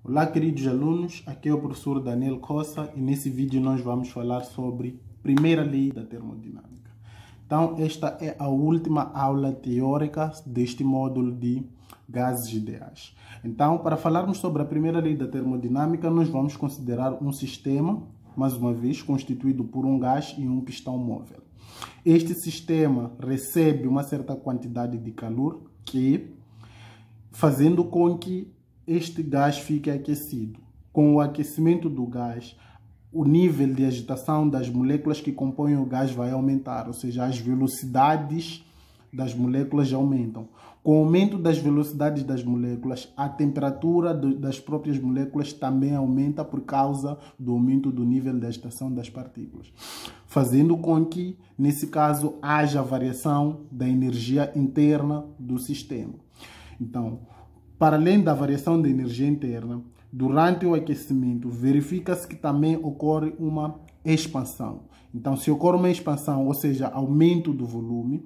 Olá, queridos alunos, aqui é o professor Daniel Costa e nesse vídeo nós vamos falar sobre a primeira lei da termodinâmica. Então, esta é a última aula teórica deste módulo de gases ideais. Então, para falarmos sobre a primeira lei da termodinâmica, nós vamos considerar um sistema, mais uma vez, constituído por um gás e um pistão móvel. Este sistema recebe uma certa quantidade de calor fazendo com que este gás fique aquecido. Com o aquecimento do gás, o nível de agitação das moléculas que compõem o gás vai aumentar, ou seja, as velocidades das moléculas aumentam. Com o aumento das velocidades das moléculas, a temperatura das próprias moléculas também aumenta por causa do aumento do nível de agitação das partículas, fazendo com que, nesse caso, haja variação da energia interna do sistema. Então, para além da variação da energia interna, durante o aquecimento, verifica-se que também ocorre uma expansão. Então, se ocorre uma expansão, ou seja, aumento do volume,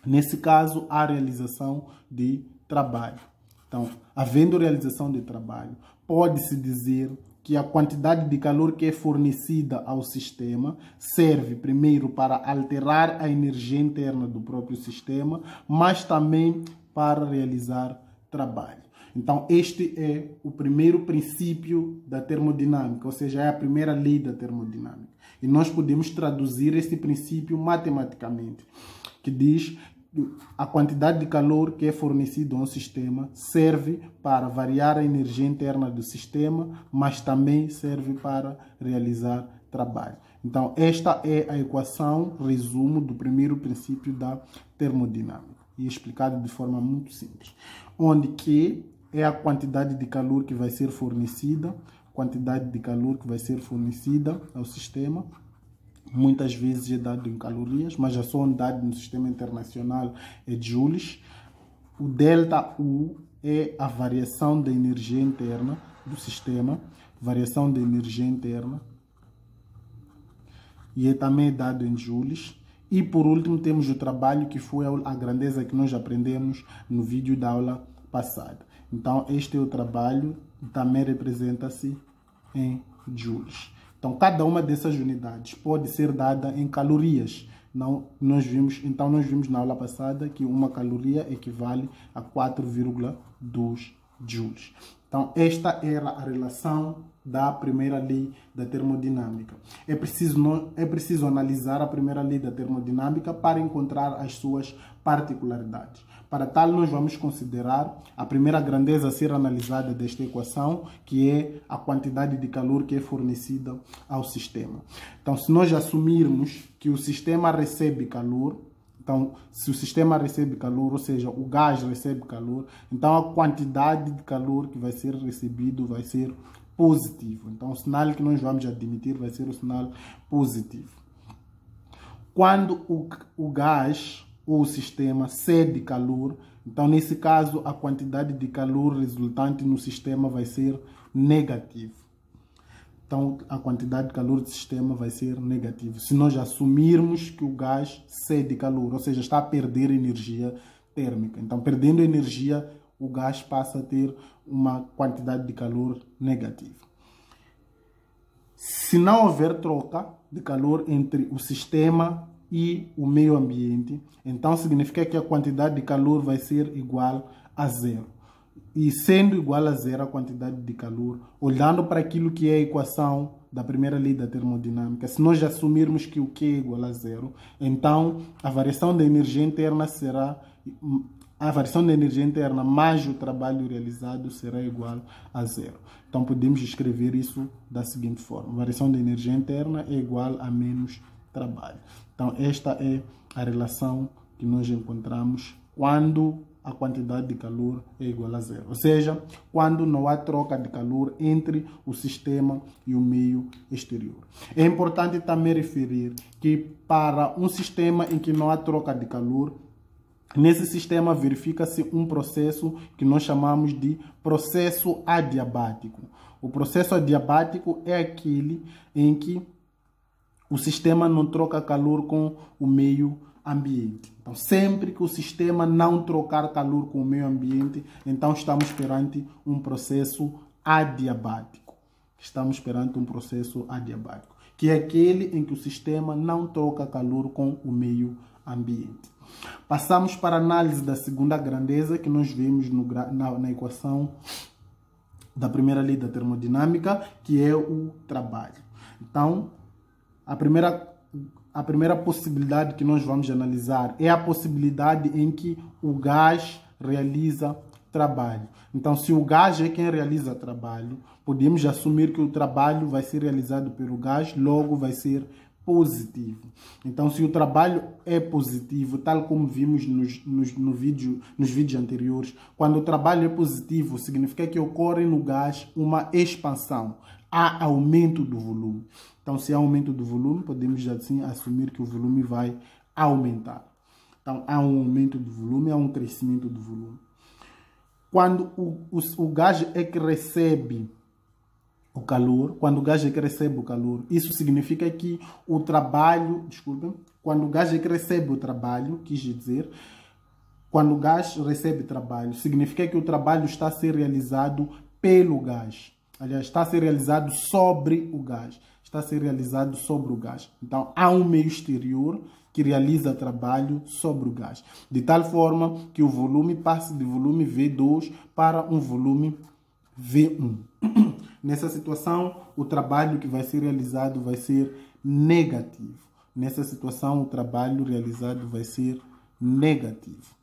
nesse caso, há realização de trabalho. Então, havendo realização de trabalho, pode-se dizer que a quantidade de calor que é fornecida ao sistema serve primeiro para alterar a energia interna do próprio sistema, mas também para realizar trabalho. Então, este é o primeiro princípio da termodinâmica, ou seja, é a primeira lei da termodinâmica. E nós podemos traduzir este princípio matematicamente, que diz que a quantidade de calor que é fornecido a um sistema serve para variar a energia interna do sistema, mas também serve para realizar trabalho. Então, esta é a equação, resumo, do primeiro princípio da termodinâmica. E explicado de forma muito simples, onde que é a quantidade de calor que vai ser fornecida, ao sistema, muitas vezes é dado em calorias, mas a sua unidade no sistema internacional é joules. O ΔU é a variação da energia interna do sistema, e é também dado em joules. E por último temos o trabalho, que foi a grandeza que nós aprendemos no vídeo da aula passada. Então este é o trabalho, também representa-se em joules. Então cada uma dessas unidades pode ser dada em calorias. Nós vimos na aula passada que uma caloria equivale a 4,2 joules. Então esta era a relação da primeira lei da termodinâmica. É preciso analisar a primeira lei da termodinâmica para encontrar as suas particularidades. Para tal, nós vamos considerar a primeira grandeza a ser analisada desta equação, que é a quantidade de calor que é fornecida ao sistema. Então, se nós assumirmos que o sistema recebe calor, então, se o sistema recebe calor, ou seja, o gás recebe calor, então a quantidade de calor que vai ser recebido vai ser positivo. Então, o sinal que nós vamos admitir vai ser o sinal positivo. Quando o gás ou o sistema cede calor, então, nesse caso, a quantidade de calor resultante no sistema vai ser negativa. Então, a quantidade de calor do sistema vai ser negativa. Se nós assumirmos que o gás cede calor, ou seja, está a perder energia térmica. Então, perdendo energia, o gás passa a ter uma quantidade de calor negativa. Se não houver troca de calor entre o sistema e o meio ambiente, então significa que a quantidade de calor vai ser igual a zero. E sendo igual a zero a quantidade de calor, olhando para aquilo que é a equação da primeira lei da termodinâmica, se nós assumirmos que o Q é igual a zero, então a variação da energia interna mais o trabalho realizado será igual a zero. Então podemos escrever isso da seguinte forma: a variação da energia interna é igual a menos trabalho. Então esta é a relação que nós encontramos quando a quantidade de calor é igual a zero. Ou seja, quando não há troca de calor entre o sistema e o meio exterior. É importante também referir que para um sistema em que não há troca de calor, nesse sistema verifica-se um processo que nós chamamos de processo adiabático. O processo adiabático é aquele em que o sistema não troca calor com o meio ambiente. Então, sempre que o sistema não trocar calor com o meio ambiente, então estamos perante um processo adiabático. Estamos perante um processo adiabático, que é aquele em que o sistema não troca calor com o meio ambiente. Passamos para a análise da segunda grandeza, que nós vemos na equação da primeira lei da termodinâmica, que é o trabalho. Então, a primeira possibilidade que nós vamos analisar é a possibilidade em que o gás realiza trabalho. Então, se o gás é quem realiza trabalho, podemos assumir que o trabalho vai ser realizado pelo gás, logo vai ser positivo. Então, se o trabalho é positivo, tal como vimos nos vídeos anteriores, quando o trabalho é positivo, significa que ocorre no gás uma expansão, há aumento do volume. Então, se há aumento do volume, podemos assim assumir que o volume vai aumentar. Então, há um aumento do volume, há um crescimento do volume. Quando o gás é que recebe o calor, quando o gás é que recebe o calor, isso significa que o trabalho, quando o gás é que recebe o trabalho, quis dizer, quando o gás recebe trabalho, significa que o trabalho está a ser realizado pelo gás. Aliás, está a ser realizado sobre o gás. Está a ser realizado sobre o gás. Então, há um meio exterior que realiza trabalho sobre o gás. De tal forma que o volume passe de volume V2 para um volume V1. Nessa situação, o trabalho que vai ser realizado vai ser negativo. Nessa situação, o trabalho realizado vai ser negativo.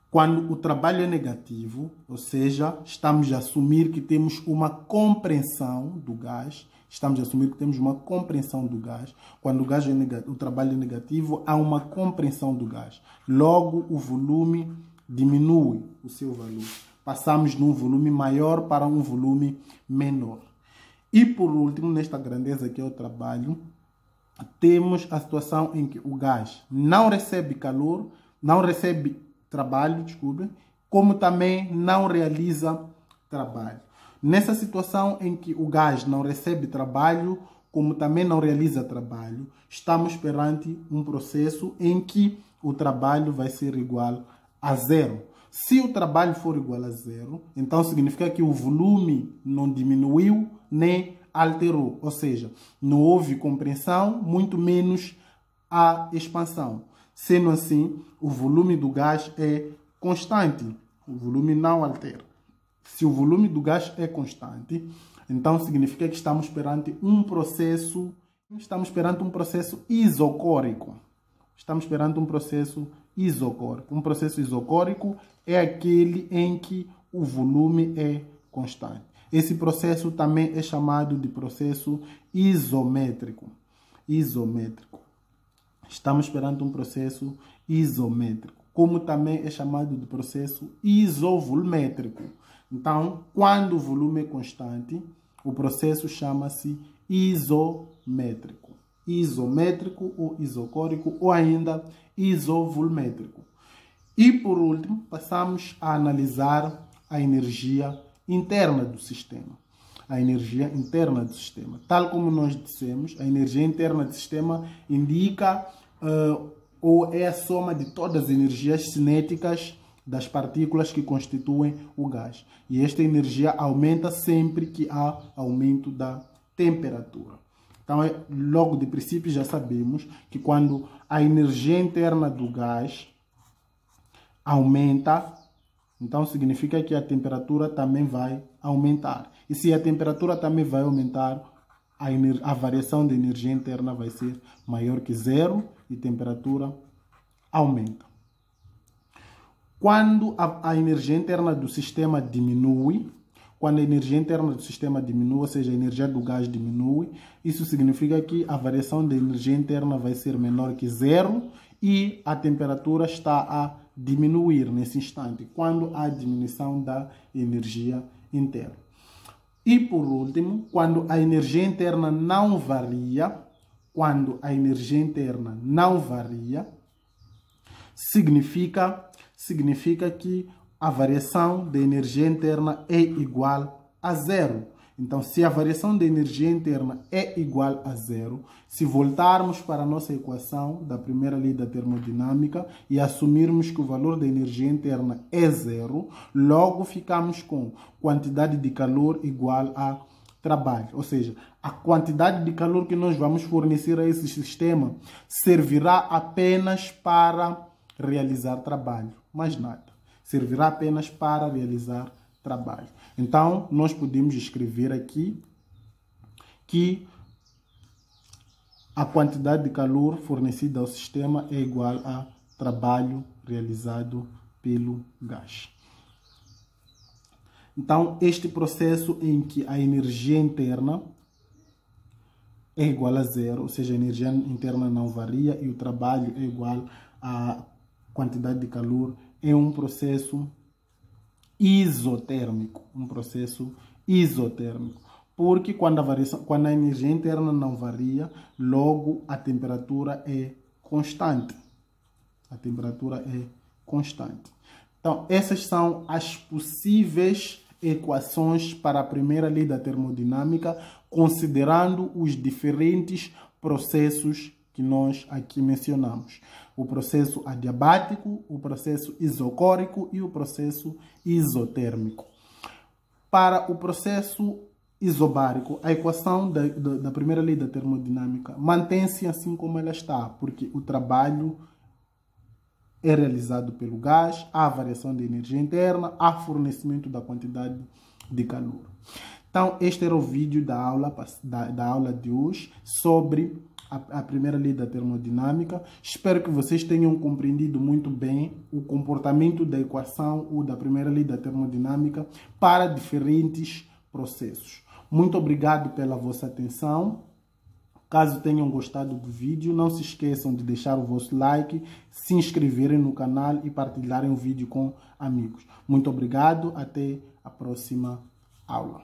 Quando o trabalho é negativo, ou seja, estamos a assumir que temos uma compreensão do gás. Estamos a assumir que temos uma compreensão do gás. Quando o trabalho é negativo, há uma compreensão do gás. Logo, o volume diminui o seu valor. Passamos de um volume maior para um volume menor. E por último, nesta grandeza que é o trabalho, temos a situação em que o gás não recebe calor, não recebe trabalho, como também não realiza trabalho. Nessa situação em que o gás não recebe trabalho, como também não realiza trabalho, estamos perante um processo em que o trabalho vai ser igual a zero. Se o trabalho for igual a zero, então significa que o volume não diminuiu nem alterou. Ou seja, não houve compreensão, muito menos a expansão. Sendo assim, o volume do gás é constante. O volume não altera. Se o volume do gás é constante, então significa que estamos perante um processo isocórico. Estamos perante um processo isocórico. Um processo isocórico é aquele em que o volume é constante. Esse processo também é chamado de processo isométrico. Estamos perante um processo isométrico, como também é chamado de processo isovolumétrico. Então, quando o volume é constante, o processo chama-se isométrico. Isométrico ou isocórico ou ainda isovolumétrico. E por último, passamos a analisar a energia interna do sistema. A energia interna do sistema. Tal como nós dissemos, a energia interna do sistema indica ou é a soma de todas as energias cinéticas das partículas que constituem o gás. E esta energia aumenta sempre que há aumento da temperatura. Então, logo de princípio já sabemos que quando a energia interna do gás aumenta, então significa que a temperatura também vai aumentar. E se a temperatura também vai aumentar, a variação da energia interna vai ser maior que zero e a temperatura aumenta. Quando a energia interna do sistema diminui, quando a energia interna do sistema diminui, ou seja, a energia do gás diminui, isso significa que a variação da energia interna vai ser menor que zero e a temperatura está a diminuir nesse instante, quando há diminuição da energia interna. E por último, quando a energia interna não varia, significa que a variação da energia interna é igual a zero. Então, se a variação da energia interna é igual a zero, se voltarmos para a nossa equação da primeira lei da termodinâmica e assumirmos que o valor da energia interna é zero, logo ficamos com quantidade de calor igual a trabalho. Ou seja, a quantidade de calor que nós vamos fornecer a esse sistema servirá apenas para realizar trabalho, mais nada. Servirá apenas para realizar trabalho. Então, nós podemos escrever aqui que a quantidade de calor fornecida ao sistema é igual a trabalho realizado pelo gás. Então, este processo em que a energia interna é igual a zero, ou seja, a energia interna não varia e o trabalho é igual à quantidade de calor, é um processo isotérmico. Porque quando a energia interna não varia, logo a temperatura é constante. Então, essas são as possíveis equações para a primeira lei da termodinâmica, considerando os diferentes processos que nós aqui mencionamos. O processo adiabático, o processo isocórico e o processo isotérmico. Para o processo isobárico, a equação da primeira lei da termodinâmica mantém-se assim como ela está, porque o trabalho é realizado pelo gás, há variação de energia interna, há fornecimento da quantidade de calor. Então, este era o vídeo da aula de hoje sobre a primeira lei da termodinâmica. Espero que vocês tenham compreendido muito bem o comportamento da equação ou da primeira lei da termodinâmica para diferentes processos. Muito obrigado pela vossa atenção. Caso tenham gostado do vídeo, não se esqueçam de deixar o vosso like, se inscreverem no canal e partilharem o vídeo com amigos. Muito obrigado, até a próxima aula.